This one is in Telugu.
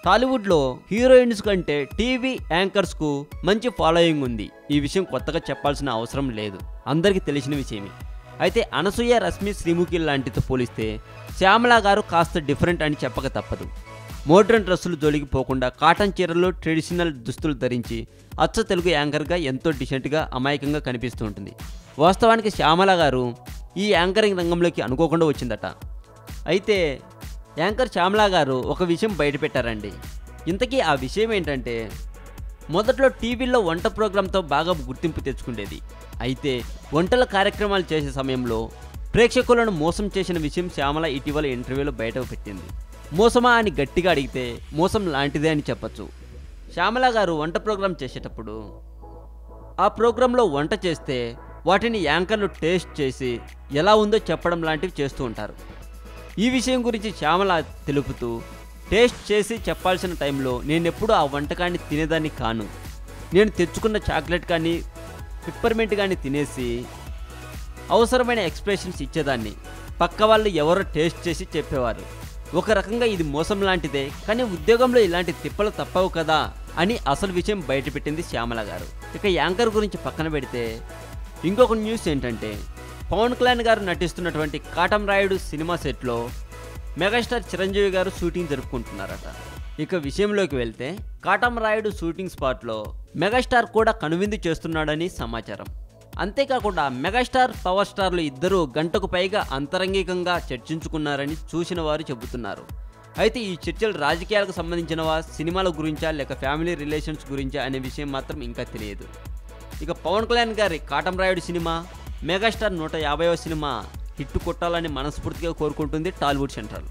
టాలీవుడ్లో హీరోయిన్స్ కంటే టీవీ యాంకర్స్కు మంచి ఫాలోయింగ్ ఉంది. ఈ విషయం కొత్తగా చెప్పాల్సిన అవసరం లేదు, అందరికీ తెలిసిన విషయమే. అయితే అనసూయ, రష్మి, శ్రీముఖి లాంటితో పోలిస్తే శ్యామల గారు కాస్త డిఫరెంట్ అని చెప్పక తప్పదు. మోడ్రన్ డ్రెస్సులు జోలికి పోకుండా కాటన్ చీరలు, ట్రెడిషనల్ దుస్తులు ధరించి అచ్చ తెలుగు యాంకర్గా ఎంతో డిసెంట్గా, అమాయకంగా కనిపిస్తూ ఉంటుంది. వాస్తవానికి శ్యామల గారు ఈ యాంకరింగ్ రంగంలోకి అనుకోకుండా వచ్చిందట. అయితే యాంకర్ శ్యామల గారు ఒక విషయం బయటపెట్టారండి. ఇంతకీ ఆ విషయం ఏంటంటే, మొదట్లో టీవీలో వంట ప్రోగ్రాంతో బాగా గుర్తింపు తెచ్చుకునేది. అయితే వంటల కార్యక్రమాలు చేసే సమయంలో ప్రేక్షకులను మోసం చేసిన విషయం శ్యామల ఇటీవల ఇంటర్వ్యూలో బయట పెట్టింది. మోసమా అని గట్టిగా అడిగితే మోసం లాంటిదే అని చెప్పచ్చు. శ్యామల గారు వంట ప్రోగ్రాం చేసేటప్పుడు ఆ ప్రోగ్రాంలో వంట చేస్తే వాటిని యాంకర్లు టేస్ట్ చేసి ఎలా ఉందో చెప్పడం లాంటివి చేస్తూ ఉంటారు. ఈ విషయం గురించి శ్యామల తెలుపుతూ, టేస్ట్ చేసి చెప్పాల్సిన టైంలో నేనెప్పుడు ఆ వంటకాన్ని తినేదాన్ని కాను. నేను తెచ్చుకున్న చాక్లెట్ కానీ పిప్పర్మెంట్ కానీ తినేసి అవసరమైన ఎక్స్ప్రెషన్స్ ఇచ్చేదాన్ని. పక్క వాళ్ళు ఎవరో టేస్ట్ చేసి చెప్పేవారు. ఒక రకంగా ఇది మోసం లాంటిదే, కానీ ఉద్యోగంలో ఇలాంటి తిప్పలు తప్పవు కదా అని అసలు విషయం బయటపెట్టింది శ్యామల గారు. ఇక యాంకర్ గురించి పక్కన పెడితే ఇంకొక న్యూస్ ఏంటంటే, పవన్ కళ్యాణ్ గారు నటిస్తున్నటువంటి కాటమరాయుడు సినిమా సెట్లో మెగాస్టార్ చిరంజీవి గారు షూటింగ్ జరుపుకుంటున్నారట. ఇక విషయంలోకి వెళ్తే, కాటమరాయుడు షూటింగ్ స్పాట్లో మెగాస్టార్ కూడా కనువిందు చేస్తున్నాడని సమాచారం. అంతేకాకుండా మెగాస్టార్, పవర్ స్టార్లు ఇద్దరూ గంటకు పైగా అంతరంగికంగా చర్చించుకున్నారని చూసిన వారు చెబుతున్నారు. అయితే ఈ చర్చలు రాజకీయాలకు సంబంధించినవా, సినిమాల గురించా, లేక ఫ్యామిలీ రిలేషన్స్ గురించా అనే విషయం మాత్రం ఇంకా తెలియదు. ఇక పవన్ కళ్యాణ్ గారి కాటమరాయుడు సినిమా, మెగాస్టార్ 150వ సినిమా హిట్ కొట్టాలని మనస్ఫూర్తిగా కోరుకుంటుంది టాలీవుడ్ సెంట్రల్.